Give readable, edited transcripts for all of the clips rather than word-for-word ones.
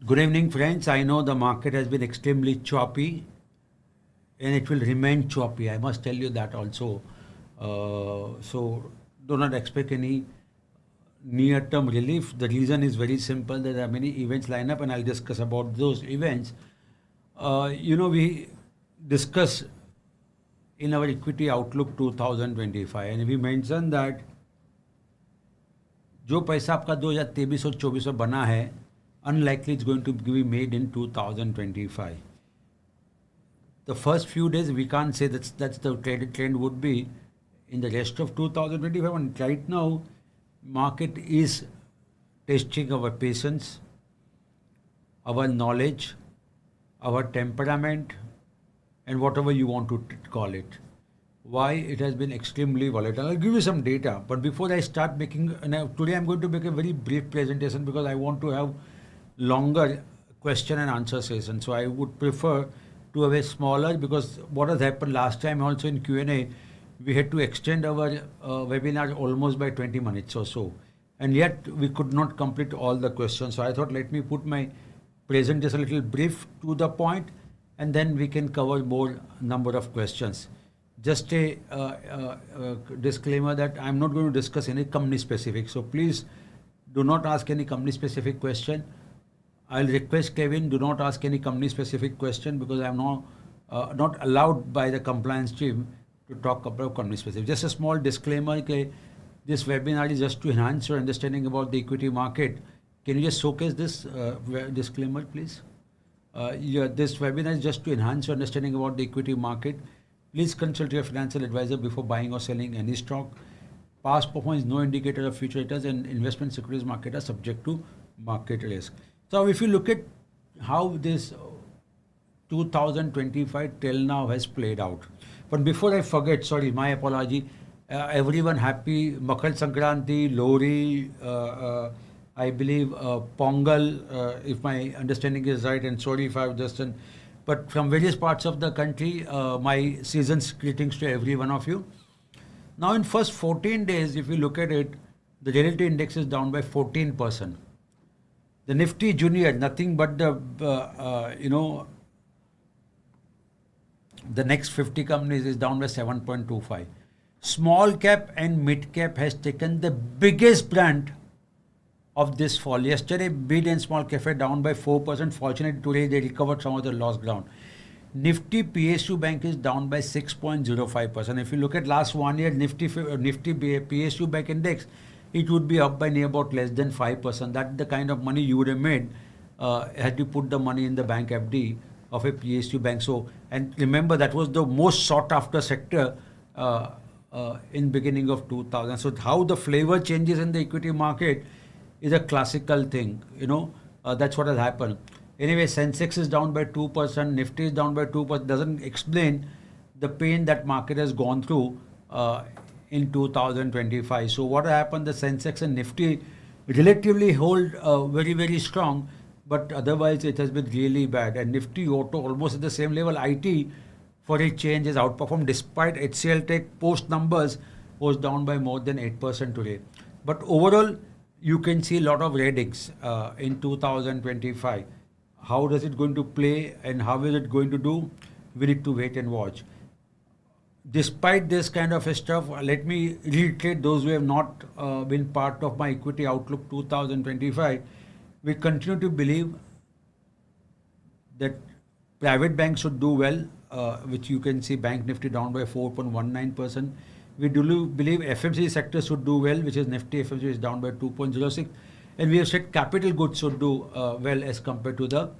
Good evening, friends. I know the market has been extremely choppy and it will remain choppy. I must tell you that also. So do not expect any near-term relief. The reason is very simple. There are many events lined up, and I'll discuss about those events. We discuss in our equity outlook 2025, and we mentioned that जो पैसा आपका 2023 और 24 में बना है, unlikely it's going to be made in 2025. The first few days we can't say that's the trend would be in the rest of 2025, and right now market is testing our patience, our knowledge, our temperament, and whatever you want to call it. Why it has been extremely volatile. I'll give you some data, but before I start today I'm going to make a very brief presentation because I want to have longer question and answer session. So I would prefer to have a smaller, because what has happened last time also in QnA, we had to extend our webinar almost by 20 minutes or so, and yet we could not complete all the questions. So I thought, let me put my presentation a little brief to the point, and then we can cover more number of questions. Just a disclaimer that I'm not going to discuss any company specific. So please do not ask any company specific question. I'll request Kevin, do not ask any company specific question, because I'm not allowed by the compliance team to talk about company specific. Just a small disclaimer, this webinar is just to enhance your understanding about the equity market. Can you just showcase this disclaimer, please? This webinar is just to enhance your understanding about the equity market. Please consult your financial advisor before buying or selling any stock. Past performance is no indicator of future returns, and investment securities market are subject to market risk. So if you look at how this 2025 till now has played out. But before I forget, sorry, my apology. Everyone happy Makar Sankranti, Lohri, I believe Pongal, if my understanding is right, and sorry if I've just done. But from various parts of the country, my season's greetings to every one of you. Now in first 14 days, if you look at it, the relative index is down by 14%. The Nifty Junior, nothing but the next 50 companies is down by 7.25. Small cap and mid cap has taken the biggest brunt of this fall. Yesterday, mid and small cap are down by 4%. Fortunately, today they recovered some of the lost ground. Nifty PSU Bank is down by 6.05%. If you look at last 1 year, Nifty PSU Bank index, it would be up by near about less than 5%. That's the kind of money you would have made had you put the money in the bank FD of a PSU bank. So, and remember, that was the most sought after sector in beginning of 2000. So how the flavor changes in the equity market is a classical thing, that's what has happened. Anyway, Sensex is down by 2%, Nifty is down by 2%, doesn't explain the pain that market has gone through in 2025. So what happened, the Sensex and Nifty relatively hold very, very strong, but otherwise it has been really bad. And Nifty Auto almost at the same level. IT for a change is outperformed, despite HCL Tech post numbers was down by more than 8% today. But overall, you can see a lot of readings in 2025. How does it going to play and how is it going to do? We need to wait and watch. Despite this kind of stuff, let me reiterate those who have not been part of my Equity Outlook 2025. We continue to believe that private banks should do well, which you can see Bank Nifty down by 4.19%. We do believe FMCG sector should do well, which is Nifty FMCG is down by 2.06. And we have said capital goods should do well as compared to the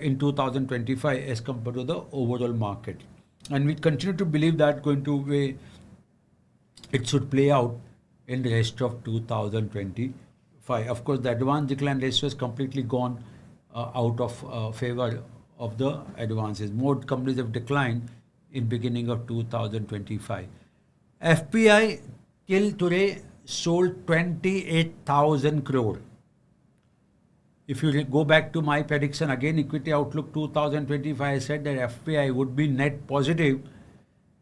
in 2025 as compared to the overall market. And we continue to believe that going to way it should play out in the rest of 2025. Of course, the advance decline ratio is completely gone out of favor of the advances. More companies have declined in beginning of 2025. FPI till today sold 28,000 crore. If you go back to my prediction, again, Equity Outlook 2025, I said that FPI would be net positive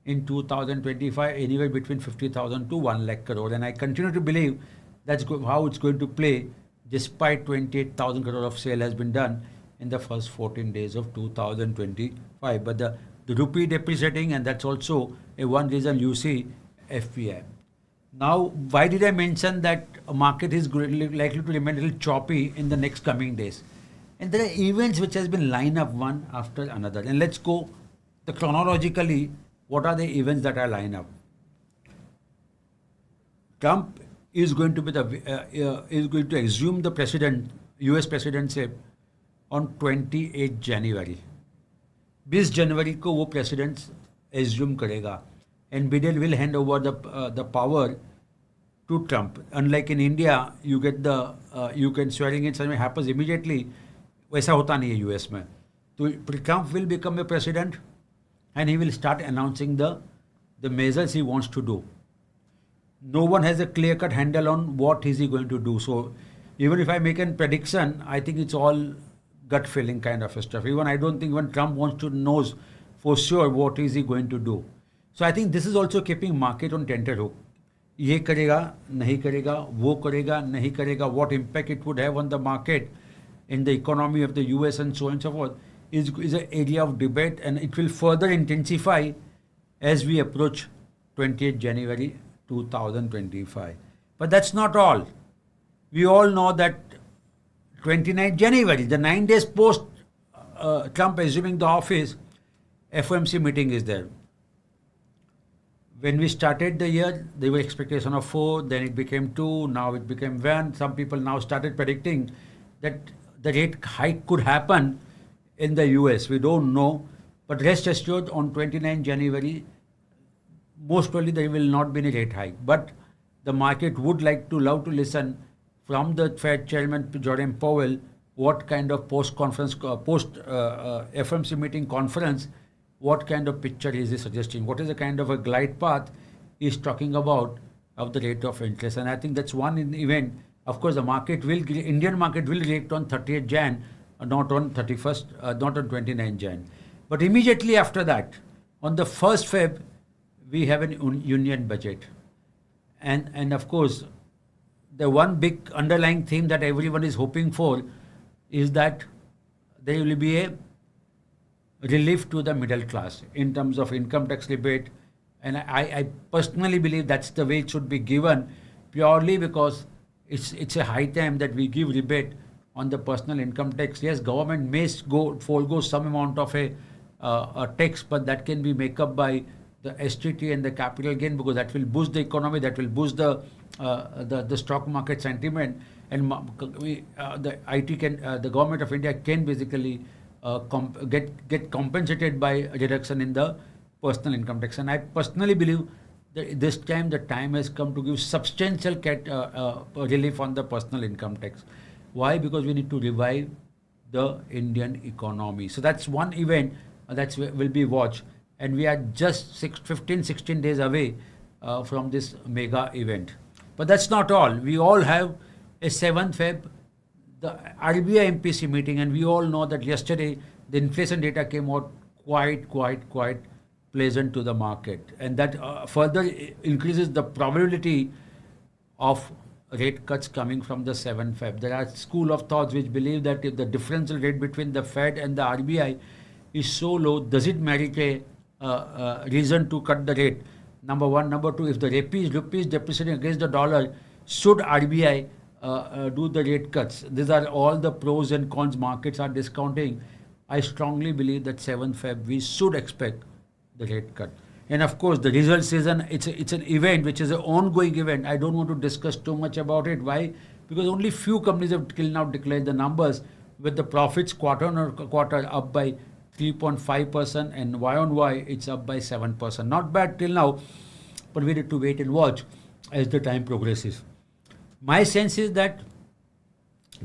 in 2025, anywhere between 50,000 to 1 lakh crore. And I continue to believe that's how it's going to play despite 28,000 crore of sale has been done in the first 14 days of 2025. But the rupee depreciating, and that's also a one reason you see FPI. Now, why did I mention that a market is likely to remain a little choppy in the next coming days? And there are events which has been lined up one after another. And let's go chronologically. What are the events that are lined up? Trump is going to be is going to assume the U.S. presidency on 28 January. 20 जनवरी को वो president assume करेगा and Biden will hand over the power to Trump. Unlike in India, you get you can swearing in something happens immediately. वैसा होता नहीं है US में. So Trump will become a president and he will start announcing the measures he wants to do. No one has a clear-cut handle on what is he going to do. So even if I make a prediction, I think it's all gut feeling kind of stuff. Even I don't think even Trump wants to know for sure what is he going to do. So I think this is also keeping market on tenterhook. ये करेगा नहीं करेगा वो करेगा नहीं करेगा what impact it would have on the market in the economy of the US and so on and so forth is an area of debate, and it will further intensify as we approach 28th January 2025. But that's not all. We all know that 29th January, the 9 days post Trump assuming the office, FOMC meeting is there. When we started the year, there were expectation of 4, then it became 2, now it became 1. Some people now started predicting that the rate hike could happen in the US. We don't know, but rest assured on 29 January, most probably there will not be any rate hike. But the market would love to listen from the Fed Chairman Jerome Powell what kind of post FOMC meeting conference, what kind of picture is he suggesting? What is the kind of a glide path he's talking about of the rate of interest? And I think that's one event. Of course, Indian market will react on 30th Jan, not on 31st, not on 29th Jan. But immediately after that, on the 1st Feb, we have an union budget. And of course, the one big underlying theme that everyone is hoping for is that there will be a relief to the middle class in terms of income tax rebate. And I personally believe that's the way it should be given, purely because it's a high time that we give rebate on the personal income tax. Yes, government may forego some amount of a tax, but that can be made up by the STT and the capital gain, because that will boost the economy, that will boost the stock market sentiment, and the government of India can basically get compensated by a reduction in the personal income tax. And I personally believe that this time the time has come to give substantial relief on the personal income tax. Why? Because we need to revive the Indian economy. So that's one event that will be watched. And we are just 16 days away from this mega event. But that's not all. We all have a 7th Feb, the RBI MPC meeting, and we all know that yesterday the inflation data came out quite pleasant to the market, and that further increases the probability of rate cuts coming from the 7th Feb. There are school of thoughts which believe that if the differential rate between the Fed and the RBI is so low, does it merit a reason to cut the rate? Number one. Number two, if the rupee is depreciating against the dollar, should RBI do the rate cuts? These are all the pros and cons markets are discounting. I strongly believe that 7th Feb we should expect the rate cut. And of course, the result season, it's an event which is an ongoing event. I don't want to discuss too much about it. Why? Because only few companies have till now declared the numbers, with the profits quarter on quarter up by 3.5%, and Y on Y it's up by 7%. Not bad till now, but we need to wait and watch as the time progresses. My sense is that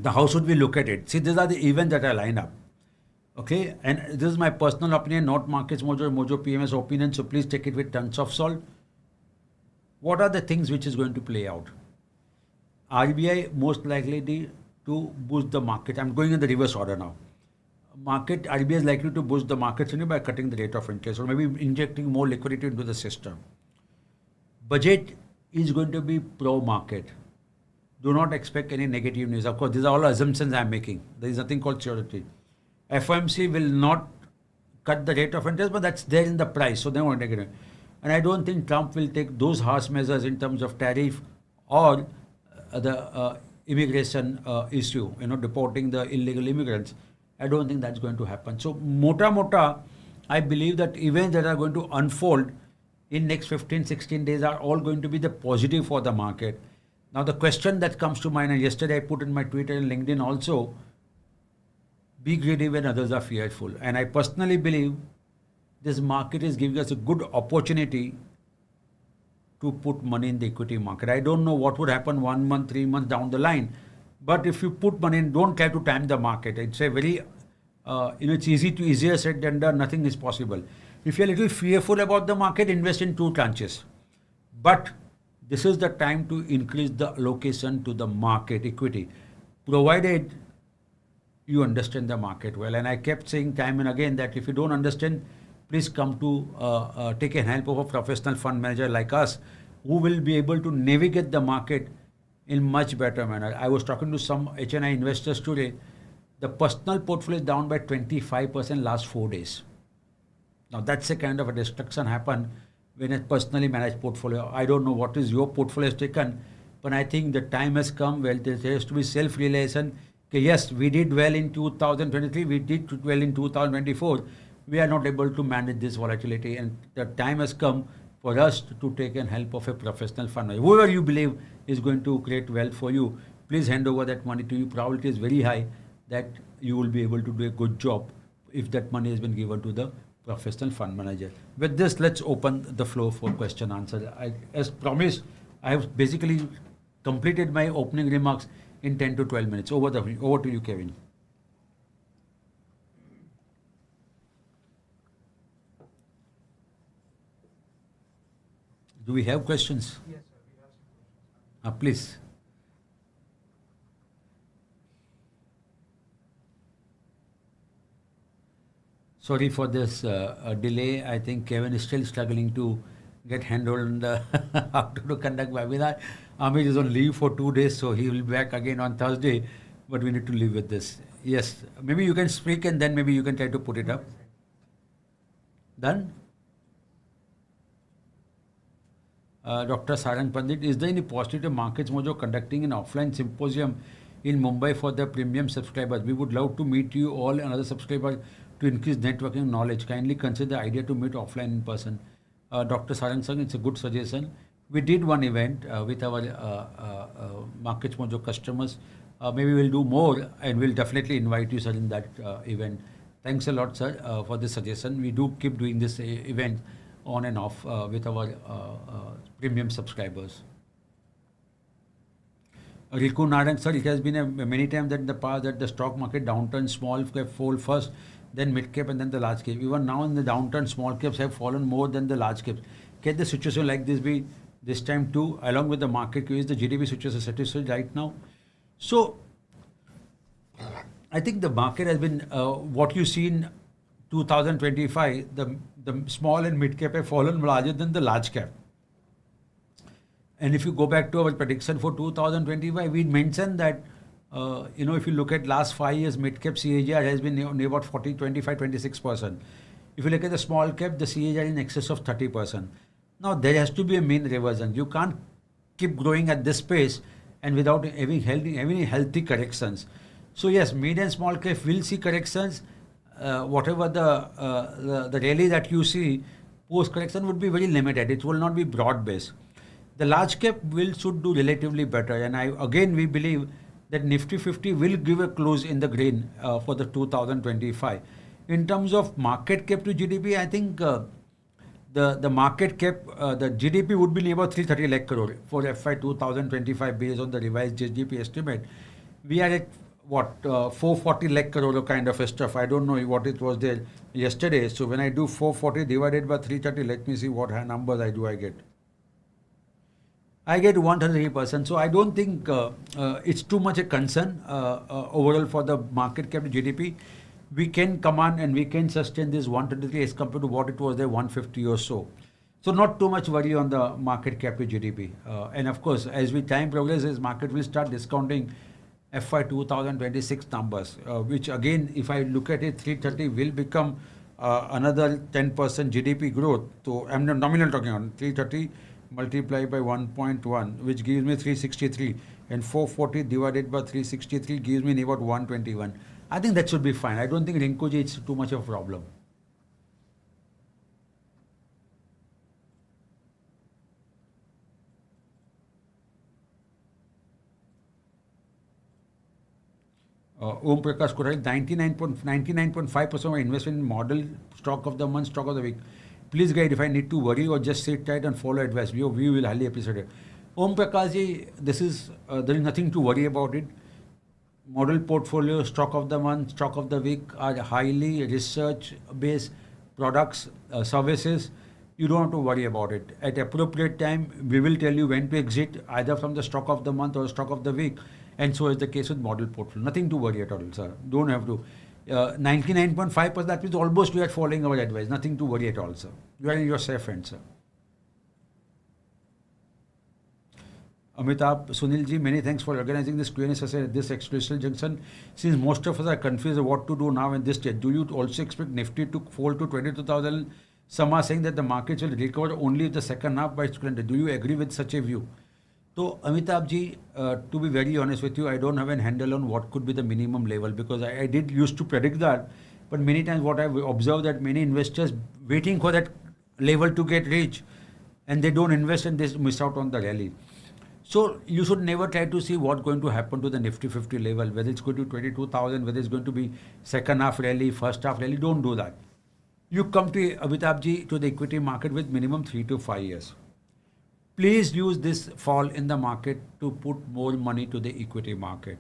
how should we look at it? See, these are the events that are lined up. Okay, and this is my personal opinion, not MarketsMojo or Mojo PMS opinion, so please take it with tons of salt. What are the things which is going to play out? RBI most likely to boost the market. I'm going in the reverse order now. RBI is likely to boost the markets only by cutting the rate of interest or maybe injecting more liquidity into the system. Budget is going to be pro-market. do not expect any negative news. Of course, these are all assumptions I am making. There is nothing called surety. FOMC will not cut the rate of interest, but that's there in the price, so they won't take it. And I don't think Trump will take those harsh measures in terms of tariff or the immigration issue, deporting the illegal immigrants. I don't think that's going to happen. So, mota, I believe that events that are going to unfold in next 15, 16 days are all going to be the positive for the market. Now, the question that comes to mind, and yesterday I put in my Twitter and LinkedIn also, be greedy when others are fearful. And I personally believe this market is giving us a good opportunity to put money in the equity market. I don't know what would happen 1 month, 3 months down the line. But if you put money in, don't try to time the market. It's a very, it's easier said than done. Nothing is possible. If you're a little fearful about the market, invest in 2 tranches. But this is the time to increase the allocation to the market equity, provided you understand the market well. And I kept saying time and again that if you don't understand, please come to take a help of a professional fund manager like us, who will be able to navigate the market in much better manner. I was talking to some HNI investors today. The personal portfolio is down by 25% last 4 days. Now that's a kind of a destruction happened when a personally managed portfolio. I don't know what is your portfolio has taken, but I think the time has come where there has to be self-realization. Okay, yes, we did well in 2023, we did well in 2024. We are not able to manage this volatility, and the time has come for us to take in help of a professional fund manager. Whoever you believe is going to create wealth for you, please hand over that money to you. Probability is very high that you will be able to do a good job if that money has been given to the professional fund manager. With this, let's open the floor for question answer. As promised, I have basically completed my opening remarks in 10 to 12 minutes. Over to you, Kevin. Do we have questions? Yes, sir. We have some questions. Please. Sorry for this delay. I think Kevin is still struggling to get handled on the how to conduct webinar. Amit is on leave for 2 days, so he will be back again on Thursday. But we need to live with this. Yes, maybe you can speak and then maybe you can try to put it up. Done? Dr. Sarang Pandit, is there any possibility of MarketsMojo conducting an offline symposium in Mumbai for the premium subscribers? We would love to meet you all and other subscribers to increase networking knowledge. Kindly consider the idea to meet offline in person. Dr. Sarang Sangh, it's a good suggestion. We did one event with our MarketsMojo customers. Maybe we'll do more, and we'll definitely invite you, sir, in that event. Thanks a lot, sir, for this suggestion. We do keep doing this event on and off with our premium subscribers. Riku Narang, sir, it has been many times that in the past that the stock market downturn, small cap fall first, then mid cap, and then the large cap. Even now in the downturn, small caps have fallen more than the large caps. Can the situation like this be this time too, along with the market? Is the GDP situation satisfied right now? So, I think the market has been what you see in 2025. The small and mid cap have fallen larger than the large cap. And if you go back to our prediction for 2025, we mentioned that, if you look at last 5 years, mid-cap CAGR has been near about 40, 25, 26%. If you look at the small cap, the CAGR in excess of 30%. Now, there has to be a mean reversion. You can't keep growing at this pace and without having healthy corrections. So, yes, mid and small cap will see corrections. Whatever the rally that you see, post-correction would be very limited. It will not be broad-based. The large cap should do relatively better, and we believe that Nifty 50 will give a close in the green for the 2025. In terms of market cap to GDP, I think the market cap, the GDP would be near about 330 lakh crore for FY 2025 based on the revised GDP estimate. We are at 440 lakh crore kind of a stuff. I don't know what it was there yesterday. So when I do 440 divided by 330, let me see what numbers I get. I get 103%. So I don't think it's too much a concern overall for the market cap to GDP. We can command and we can sustain this 123 as compared to what it was there, 150 or so. So not too much worry on the market cap to GDP. And of course, as we time progresses, market will start discounting FY 2026 numbers, which again, if I look at it, 330 will become another 10% GDP growth. So I'm not nominal talking on 330 multiplied by 1.1, which gives me 363, and 440 divided by 363 gives me about 121. I think that should be fine. I don't think Rinkuji it's too much of a problem. Om Prakash Kothari, 99.5% of my investment in model stock of the month, stock of the week. Please guide if I need to worry or just sit tight and follow advice. Your view will highly appreciate it. Om Prakash ji, this is there is nothing to worry about it. Model portfolio, stock of the month, stock of the week are highly research-based products, services. You don't have to worry about it. At appropriate time, we will tell you when to exit either from the stock of the month or stock of the week. And so is the case with model portfolio. Nothing to worry at all, sir. Don't have to. 99.5%, that means almost you are following our advice. Nothing to worry at all, sir. You are in your safe hands, sir. Amitabh, Sunil ji, many thanks for organizing this Q&A session at this extraterrestrial junction. Since most of us are confused what to do now in this stage, do you also expect Nifty to fall to 22,000? Some are saying that the markets will recover only in the second half by calendar. Do you agree with such a view? So, Amitabh ji, to be very honest with you, I don't have a handle on what could be the minimum level because I did used to predict that. But many times what I've observed that many investors waiting for that level to get reached and they don't invest and they miss out on the rally. So you should never try to see what's going to happen to the Nifty 50 level, whether it's going to 22,000, whether it's going to be second half rally, first half rally. Don't do that. You come to Amitabh ji to the equity market with minimum 3 to 5 years. Please use this fall in the market to put more money to the equity market.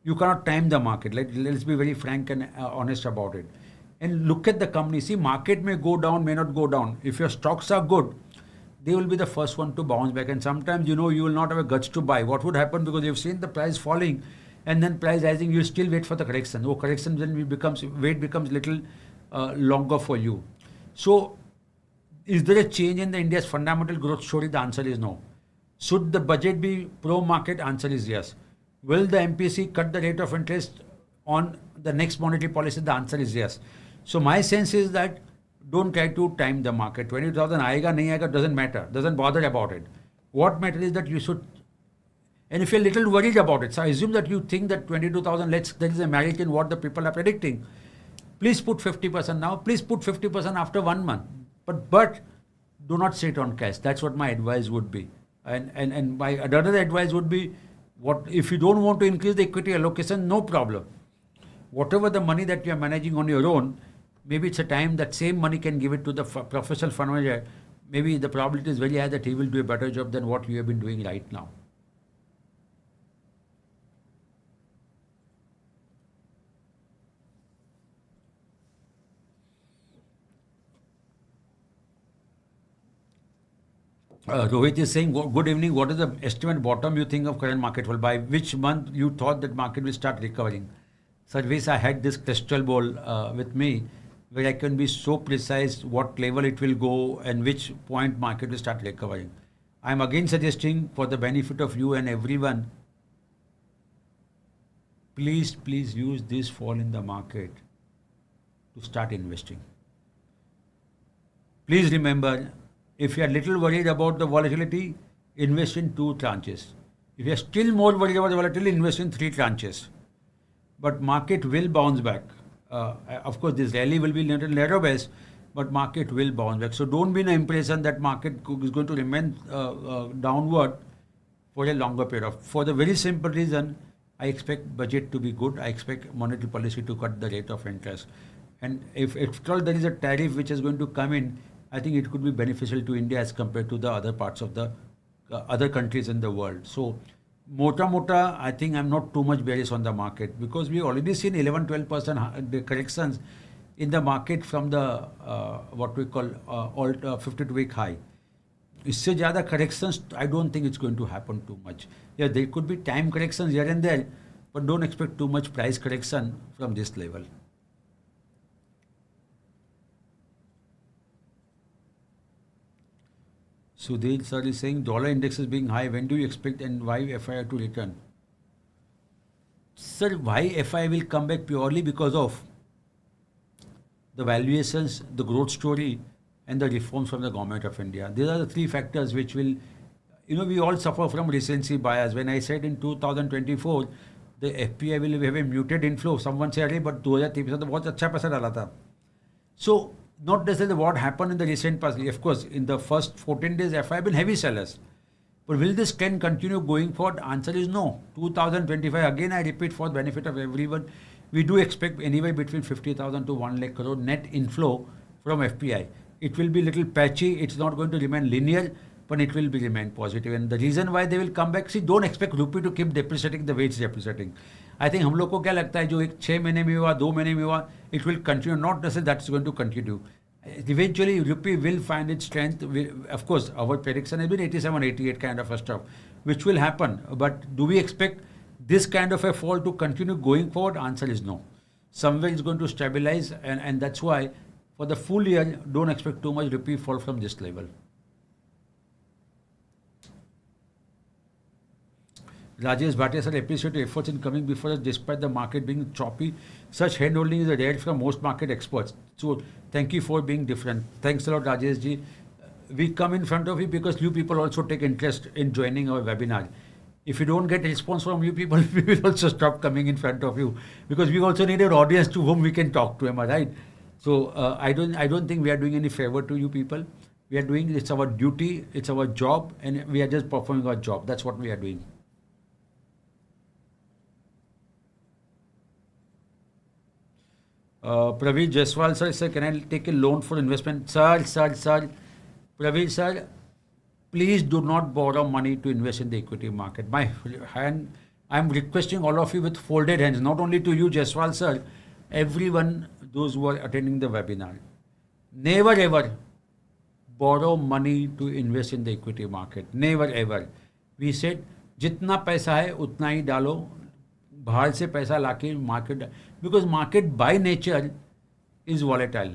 You cannot time the market. Let's be very frank and honest about it. And look at the company. See, market may go down, may not go down. If your stocks are good, they will be the first one to bounce back. And sometimes, you will not have a guts to buy. What would happen? Because you've seen the price falling and then price rising, you still wait for the correction. Oh, correction then wait becomes little longer for you. So, is there a change in the India's fundamental growth story? The answer is no. Should the budget be pro-market? Answer is yes. Will the MPC cut the rate of interest on the next monetary policy? The answer is yes. So my sense is that don't try to time the market. 20,000 aayega, nahi aayega, doesn't matter. Doesn't bother about it. What matters is that you should, and if you're a little worried about it, so I assume that you think that 22,000, there is a merit in what the people are predicting. Please put 50% now. Please put 50% after 1 month. But do not sit on cash. That's what my advice would be. And my another advice would be, what if you don't want to increase the equity allocation, no problem. Whatever the money that you are managing on your own, maybe it's a time that same money can give it to the professional fund manager. Maybe the probability is very high that he will do a better job than what you have been doing right now. Rohit is saying, good evening. What is the estimate bottom you think of current market? Well, by which month you thought that market will start recovering? Service, I had this crystal ball with me where I can be so precise what level it will go and which point market will start recovering. I am again suggesting for the benefit of you and everyone, please use this fall in the market to start investing. Please remember, if you are little worried about the volatility, invest in 2 tranches. If you are still more worried about the volatility, invest in 3 tranches. But market will bounce back. Of course, this rally will be a little narrow base, but market will bounce back. So don't be in the impression that market is going to remain downward for a longer period. For the very simple reason, I expect budget to be good. I expect monetary policy to cut the rate of interest. And if at all there is a tariff which is going to come in, I think it could be beneficial to India as compared to the other parts of the other countries in the world. So, mota, I think I'm not too much bearish on the market because we've already seen 11-12% corrections in the market from the what we call 52-week high. इससे ज़्यादा corrections, I don't think it's going to happen too much. Yeah, there could be time corrections here and there, but don't expect too much price correction from this level. Sudhir sir is saying dollar index is being high. When do you expect and why FI to return? Sir, why FI will come back purely because of the valuations, the growth story, and the reforms from the government of India. These are the three factors which will, we all suffer from recency bias. When I said in 2024, the FPI will have a muted inflow, someone said, "Hey, but 2023 में तो बहुत अच्छा पैसा डाला था." So, not necessarily what happened in the recent past. Of course, in the first 14 days, FI have been heavy sellers. But will this trend continue going forward? Answer is no. 2025, again I repeat for the benefit of everyone, we do expect anywhere between 50,000 to 1 lakh crore net inflow from FPI. It will be little patchy. It's not going to remain linear, but it will be remain positive. And the reason why they will come back, see, don't expect rupee to keep depreciating the way it's depreciating. I think हम लोग को क्या लगता है जो एक 6 महीने में हुआ 2 महीने में हुआ, it will continue. Not necessarily that's going to continue. Eventually, rupee will find its strength. Of course, our prediction has been 87, 88 kind of a stuff, which will happen. But do we expect this kind of a fall to continue going forward? Answer is no. Somewhere it's going to stabilize, and that's why for the full year, don't expect too much rupee fall from this level. Rajesh Bhatia sir, appreciate your efforts in coming before us despite the market being choppy. Such handholding is a rare from most market experts. So thank you for being different. Thanks a lot, Rajesh ji. We come in front of you because you people also take interest in joining our webinar. If you don't get response from you people, we will also stop coming in front of you because we also need an audience to whom we can talk to. Am I right? So I don't think we are doing any favor to you people. We are doing, it's our duty, it's our job, and we are just performing our job. That's what we are doing. Praveer Jaiswal sir, can I take a loan for investment? Sir. Praveer sir, please do not borrow money to invest in the equity market. I'm requesting all of you with folded hands, not only to you, Jaiswal sir, everyone, those who are attending the webinar. Never ever borrow money to invest in the equity market. Never ever. We said, जितना पैसा है उतना ही डालो, बाहर से पैसा लाके market, because market by nature is volatile.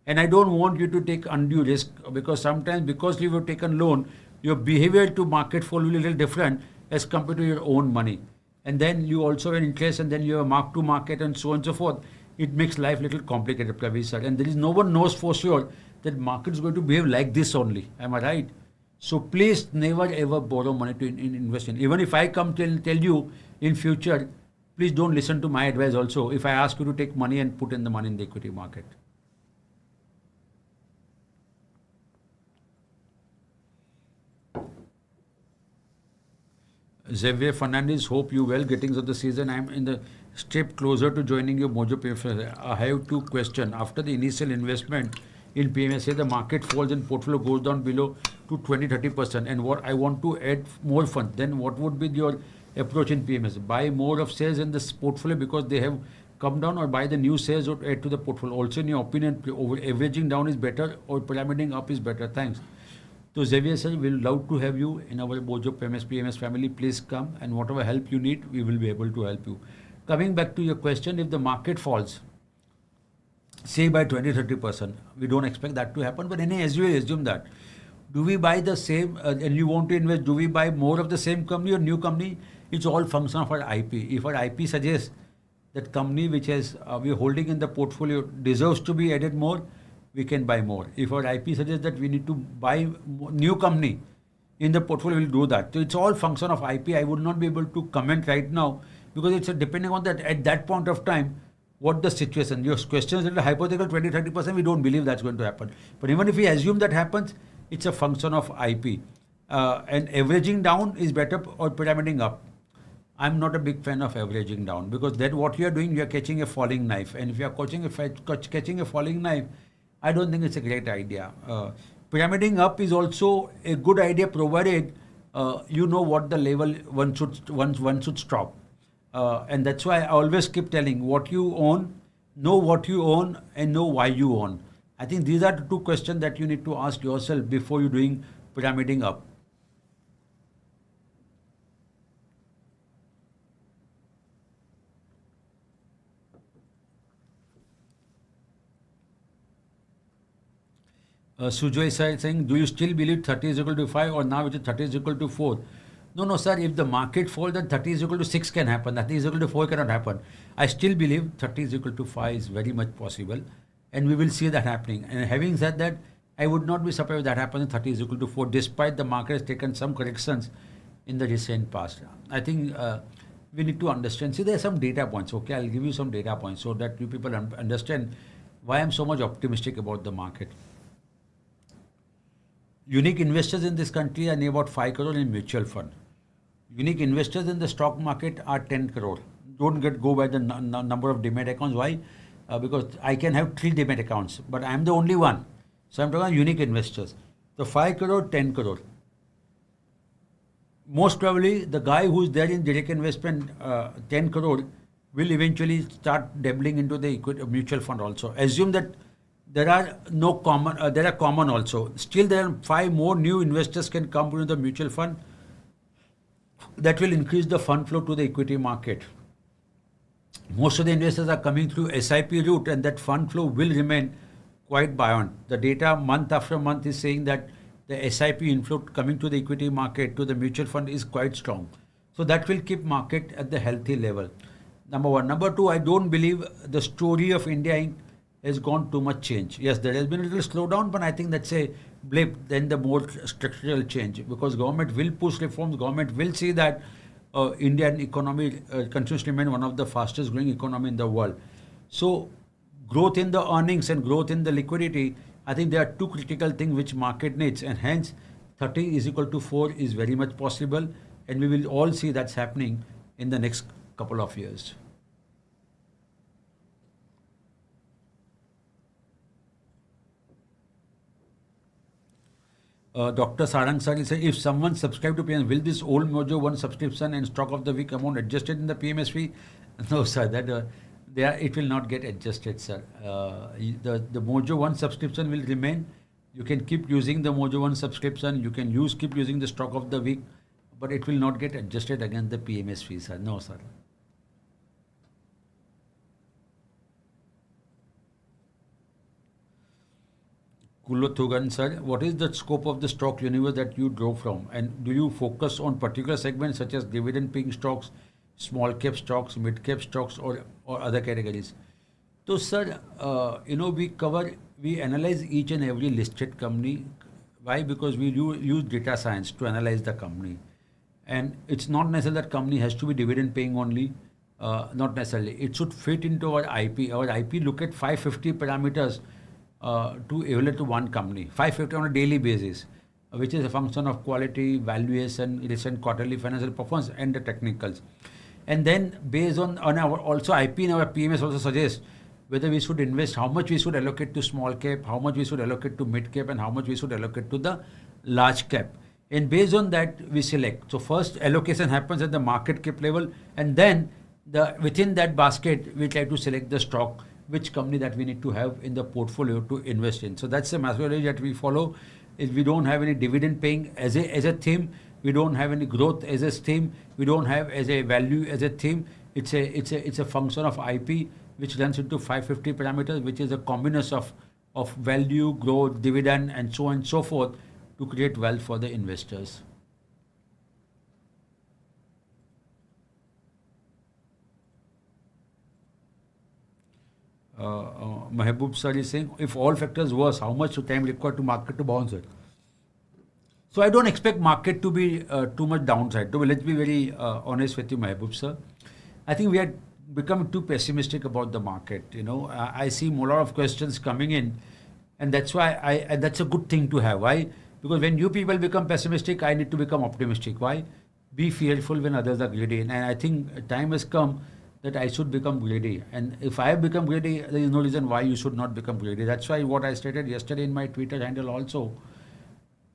And I don't want you to take undue risk because sometimes because you have taken loan, your behavior to market fall will be a little different as compared to your own money. And then you also have an interest and then you have a mark to market and so on and so forth. It makes life a little complicated, Praveer sir. And there is no one knows for sure that market is going to behave like this only. Am I right? So please never ever borrow money to invest in. Even if I come tell you in future, please don't listen to my advice also if I ask you to take money and put in the money in the equity market. Xavier Fernandez, hope you well. Greetings of the season. I'm in the step closer to joining your Mojo PMS. I have two questions. After the initial investment in PMS, say the market falls and portfolio goes down below to 20-30%, and what I want to add more funds, then what would be your approach in PMS? Buy more of shares in this portfolio because they have come down, or buy the new shares or add to the portfolio? Also, in your opinion, over averaging down is better or pyramiding up is better? Thanks. So Xavier sir, we'll love to have you in our Mojo PMS family. Please come, and whatever help you need, we will be able to help you. Coming back to your question, if the market falls, say by 20-30%, we don't expect that to happen, but as you assume that, do we buy the same, and you want to invest, do we buy more of the same company or new company? It's all function of our IP. If our IP suggests that company which has we're holding in the portfolio deserves to be added more, we can buy more. If our IP suggests that we need to buy new company in the portfolio, we'll do that. So it's all function of IP. I would not be able to comment right now because it's depending on that at that point of time, what the situation. Your question is a hypothetical 20-30%, we don't believe that's going to happen. But even if we assume that happens, it's a function of IP. And averaging down is better or pyramiding up. I'm not a big fan of averaging down because then what you are doing, you are catching a falling knife. And if you are catching a falling knife, I don't think it's a great idea. Pyramiding up is also a good idea provided you know what the level one should stop. And that's why I always keep telling what you own, know what you own, and know why you own. I think these are the two questions that you need to ask yourself before you're doing pyramiding up. Sujoy is saying, do you still believe 30 is equal to 5 or now it is 30 is equal to 4? No, no, sir. If the market falls, then 30 is equal to 6 can happen. 30 is equal to 4 cannot happen. I still believe 30 is equal to 5 is very much possible. And we will see that happening. And having said that, I would not be surprised if that happens and 30 is equal to 4, despite the market has taken some corrections in the recent past. I think we need to understand. See, there are some data points. Okay, I'll give you some data points so that you people understand why I'm so much optimistic about the market. Unique investors in this country are near about 5 crore in mutual fund. Unique investors in the stock market are 10 crore. Don't go by the number of demat accounts. Why? Because I can have 3 demat accounts, but I'm the only one. So I'm talking about unique investors. So 5 crore, 10 crore. Most probably the guy who's there in direct investment, 10 crore, will eventually start dabbling into the mutual fund also. Assume that there are no common, there are common also. Still there are 5 more new investors can come into the mutual fund. That will increase the fund flow to the equity market. Most of the investors are coming through SIP route and that fund flow will remain quite buoyant. The data month after month is saying that the SIP inflow coming to the equity market, to the mutual fund is quite strong. So that will keep market at the healthy level. Number one. Number two, I don't believe the story of India Inc. has gone too much change. Yes, there has been a little slowdown, but I think that's a blip, then the more structural change, because government will push reforms, government will see that Indian economy continues to remain one of the fastest growing economy in the world. So growth in the earnings and growth in the liquidity, I think there are 2 critical things which market needs, and hence 30 is equal to 4 is very much possible, and we will all see that's happening in the next couple of years. Dr. Sarang Sari says, if someone subscribed to PMS, will this old Mojo 1 subscription and stock of the week amount adjusted in the PMS fee? No, sir. That it will not get adjusted, sir. The Mojo 1 subscription will remain. You can keep using the Mojo 1 subscription. You can keep using the stock of the week, but it will not get adjusted against the PMS fee, sir. No, sir. Kulothugan, sir, what is the scope of the stock universe that you draw from? And do you focus on particular segments such as dividend-paying stocks, small-cap stocks, mid-cap stocks, or other categories? So, sir, we analyze each and every listed company. Why? Because we use data science to analyze the company. And it's not necessarily that company has to be dividend-paying only. Not necessarily. It should fit into our IP. Our IP look at 550 parameters to evaluate to one company, 550 on a daily basis, which is a function of quality, valuation, recent quarterly financial performance, and the technicals. And then based on our also IP in our PMS also suggests whether we should invest, how much we should allocate to small cap, how much we should allocate to mid cap, and how much we should allocate to the large cap. And based on that, we select. So first allocation happens at the market cap level, and then within that basket, we try to select the stock, which company that we need to have in the portfolio to invest in. So that's the methodology that we follow. Is we don't have any dividend paying as a theme. We don't have any growth as a theme. We don't have as a value as a theme. It's a function of IP which runs into 550 parameters, which is a combination of value, growth, dividend, and so on and so forth to create wealth for the investors. Mehboob sir is saying, if all factors worse, how much time required to market to bounce it? So I don't expect market to be too much downside. Let's be very honest with you, Mehboob sir. I think we had become too pessimistic about the market. I see a lot of questions coming in, and that's why that's a good thing to have. Why? Because when you people become pessimistic, I need to become optimistic. Why? Be fearful when others are greedy. And I think time has come that I should become greedy. And if I have become greedy, there is no reason why you should not become greedy. That's why what I stated yesterday in my Twitter handle also.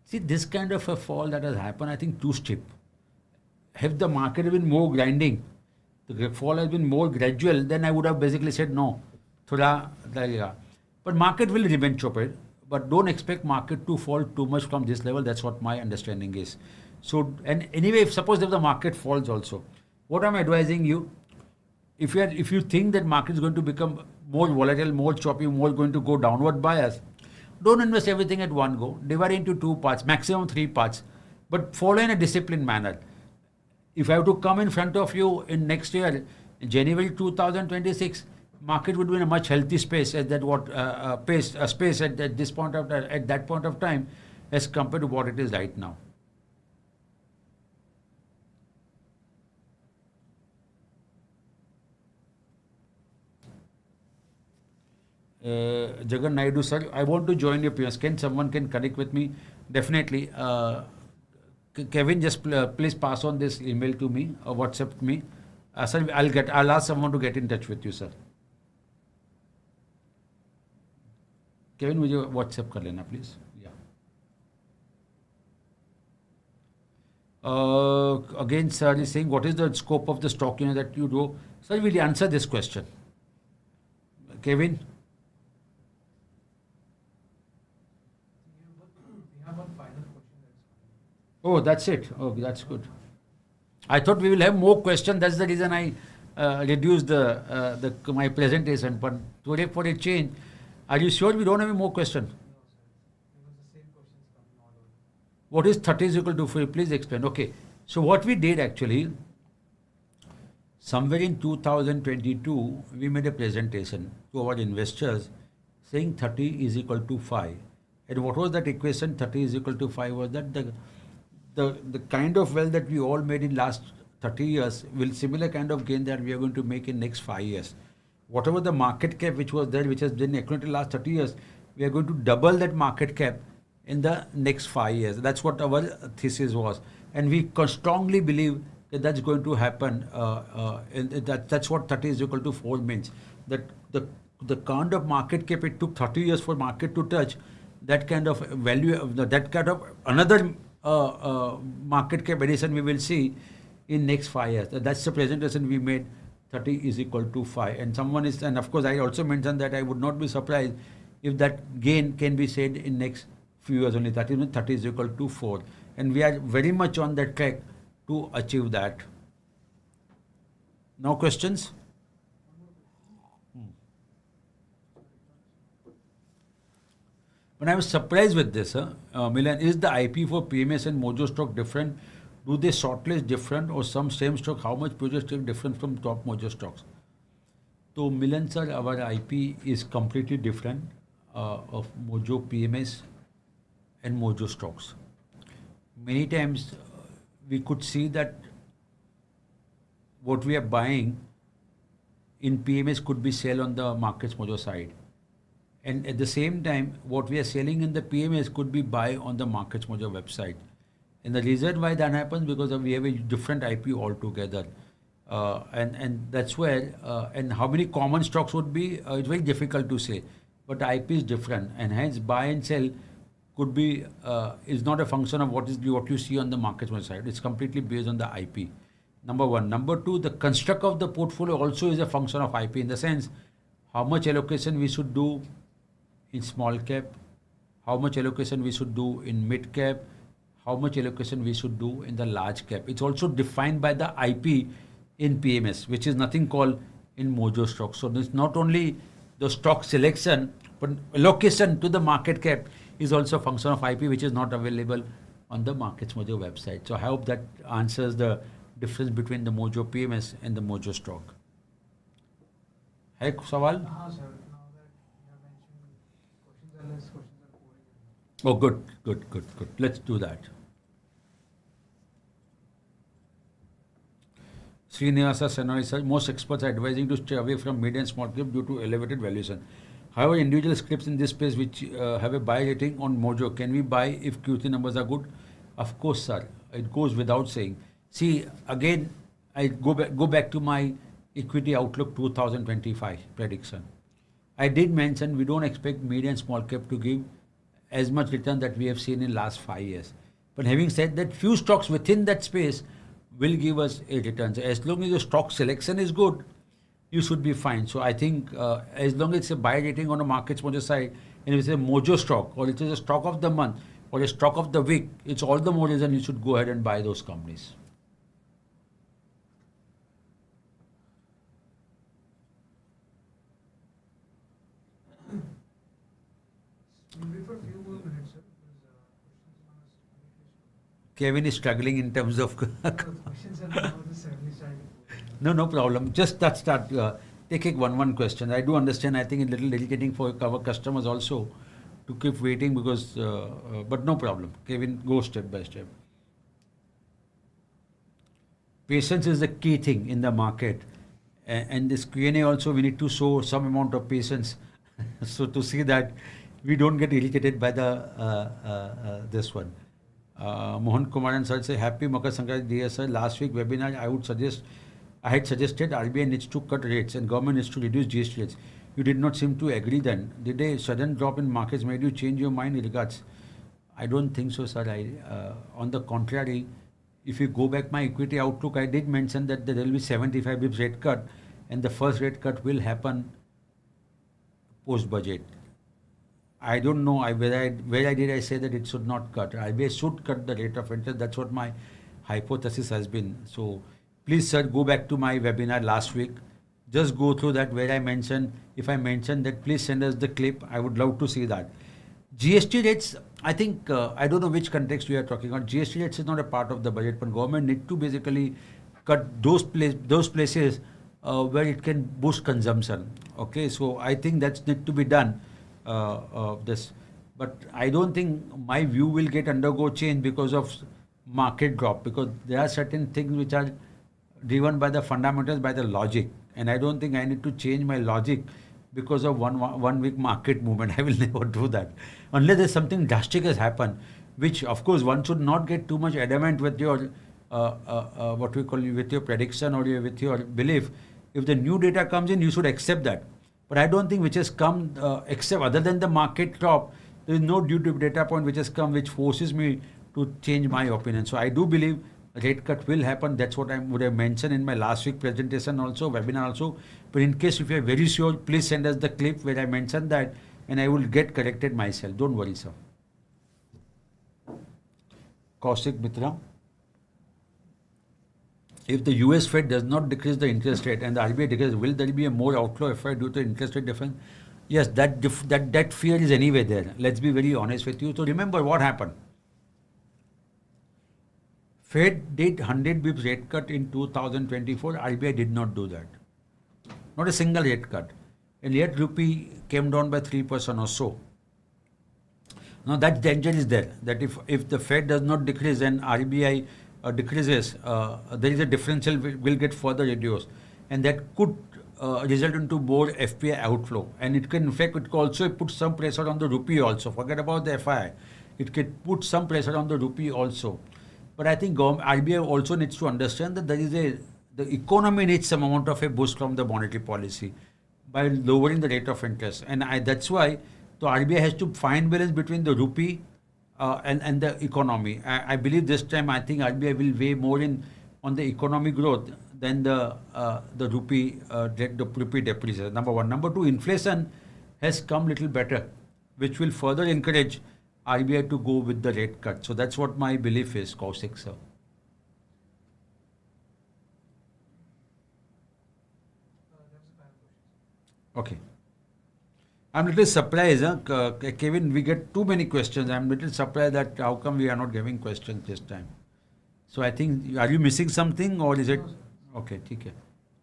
See, this kind of a fall that has happened, I think too steep. If the market had been more grinding, the fall has been more gradual, then I would have basically said no. Thoda lagega. But market will remain choppy. But don't expect market to fall too much from this level. That's what my understanding is. So, and anyway, if the market falls also, what I'm advising you, if you think that market is going to become more volatile, more choppy, more going to go downward bias, don't invest everything at one go. Divide into two parts, maximum three parts, but follow in a disciplined manner. If I have to come in front of you in next year, January 2026, market would be in a much healthy space at that space at this point of at that point of time, as compared to what it is right now. Jagan Naidu sir, I want to join your peers. Can someone connect with me? Definitely. Kevin, just please pass on this email to me or WhatsApp me. Sir, I'll ask someone to get in touch with you, sir. Kevin, मुझे WhatsApp कर लेना, please. Yeah. Again, sir is saying, what is the scope of the stock that you do? Sir, will you answer this question? Kevin. We have one final question that's coming. Oh, that's it. Oh, that's good. I thought we will have more questions. That's the reason I reduced my presentation. But today, for a change, are you sure we don't have any more questions? No, sir. It was the same questions coming all over. What is 30 is equal to 4? Please explain. Okay. So what we did actually, somewhere in 2022, we made a presentation to our investors saying 30 is equal to 5. And what was that equation? 30 is equal to 5 was that the kind of wealth that we all made in last 30 years will similar kind of gain that we are going to make in next 5 years. Whatever the market cap which was there, which has been accumulated last 30 years, we are going to double that market cap in the next 5 years. That's what our thesis was. And we strongly believe that that's going to happen. And that's what 30 is equal to 4 means. That the kind of market cap it took 30 years for market to touch, that kind of value, that kind of another market cap addition we will see in next 5 years. That's the presentation we made. 30 is equal to 5. And of course I also mentioned that I would not be surprised if that gain can be said in next few years only. 30 is equal to 4. And we are very much on that track to achieve that. Now questions? But I was surprised with this. Milan, is the IP for PMS and Mojo stock different? Do they shortlist different or some same stock? How much project is different from top Mojo stocks? So Milan sir, our IP is completely different of Mojo PMS and Mojo stocks. Many times we could see that what we are buying in PMS could be sell on the MarketsMojo side. And at the same time, what we are selling in the PMS could be buy on the MarketsMojo website. And the reason why that happens because we have a different IP altogether. And that's where, and how many common stocks would be, it's very difficult to say. But the IP is different, and hence buy and sell could be, is not a function of what you see on the MarketsMojo side. It's completely based on the IP. Number one. Number two, the construct of the portfolio also is a function of IP in the sense how much allocation we should do in small cap, how much allocation we should do in mid cap, how much allocation we should do in the large cap. It's also defined by the IP in PMS, which is nothing called in Mojo stocks. So it's not only the stock selection, but allocation to the market cap is also a function of IP, which is not available on the MarketsMojo website. So I hope that answers the difference between the Mojo PMS and the Mojo stock. Hai sawal? Sir. Now that you have mentioned questions are less, questions are pouring in. Oh, good. Let's do that. Srinivasa Senoi sir, most experts are advising to stay away from mid and small cap due to elevated valuation. However, individual scripts in this space which have a buy rating on Mojo, can we buy if Q3 numbers are good? Of course, sir. It goes without saying. See, again, I go back to my equity outlook 2025 prediction. I did mention we don't expect mid and small cap to give as much return that we have seen in last 5 years. But having said that, few stocks within that space will give us a return. So as long as your stock selection is good, you should be fine. So I think as long as it's a buy rating on a MarketsMojo side, and if it's a Mojo stock, or it is a stock of the month, or a stock of the week, it's all the more reason you should go ahead and buy those companies. You refer Kevin is struggling in terms of. The questions are about the 70 side. No problem. Just start. Take one question. I do understand. I think it's a little irritating for our customers also to keep waiting because, but no problem. Kevin, go step by step. Patience is the key thing in the market, and this QnA also we need to show some amount of patience, so to see that we don't get irritated by the this one. Mohan Kumar and sir say happy Makar Sankranti dear sir. Last week webinar I had suggested RBI needs to cut rates and government needs to reduce GST rates. You did not seem to agree then. Did a sudden drop in markets made you change your mind? Regards. I don't think so, sir. On the contrary, if you go back my equity outlook, I did mention that there will be 75 bips rate cut, and the first rate cut will happen post budget. I don't know where I did I say that it should not cut. RBI should cut the rate of interest. That's what my hypothesis has been. So please, sir, go back to my webinar last week. Just go through that where I mentioned. If I mentioned that, please send us the clip. I would love to see that. GST rates, I think, I don't know which context we are talking about. GST rates is not a part of the budget, but government need to basically cut those places where it can boost consumption. Okay, so I think that's need to be done. But I don't think my view will undergo change because of market drop, because there are certain things which are driven by the fundamentals, by the logic, and I don't think I need to change my logic because of one week market movement. I will never do that unless there's something drastic has happened, which of course one should not get too much adamant with your what we call with your prediction or with your belief. If the new data comes in, you should accept that. But I don't think which has come except other than the market drop, there is no due data point which has come which forces me to change my opinion. So I do believe rate cut will happen. That's what I would have mentioned in my last week presentation also, webinar also. But in case if you are very sure, please send us the clip where I mentioned that, and I will get corrected myself. Don't worry, sir. Kaushik Mitra. If the US Fed does not decrease the interest rate and the RBI decreases, will there be a more outflow effect due to interest rate difference? Yes, that fear is anyway there. Let's be very honest with you. So remember what happened. Fed did 100 bips rate cut in 2024. RBI did not do that. Not a single rate cut. And yet rupee came down by 3% or so. Now that danger is there. That if the Fed does not decrease and RBI decreases, there is a differential will get further reduced, and that could result into more FPI outflow, and it can in fact it could also put some pressure on the rupee also. Forget about the FI, it could put some pressure on the rupee also. But I think RBI also needs to understand that the economy needs some amount of a boost from the monetary policy by lowering the rate of interest, and that's why the RBI has to find balance between the rupee and the economy. I believe this time I think RBI will weigh more on the economic growth than the rupee depreciation. Number one. Number two, inflation has come little better, which will further encourage RBI to go with the rate cut. So that's what my belief is, Kaushik sir. Okay. I'm a little surprised, Kevin, we get too many questions. I'm a little surprised that how come we are not giving questions this time. So I think, are you missing something or is it? Okay, okay.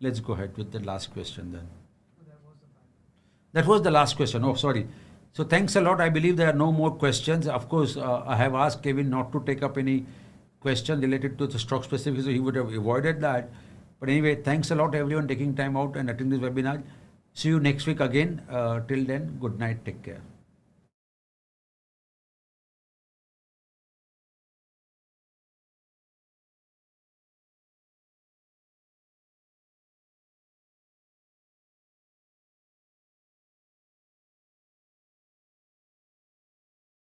Let's go ahead with the last question then. That was the last question. Oh, sorry. So thanks a lot. I believe there are no more questions. Of course, I have asked Kevin not to take up any question related to the stock specific, so he would have avoided that. But anyway, thanks a lot everyone taking time out and attending this webinar. See you next week again. Till then, good night. Take care.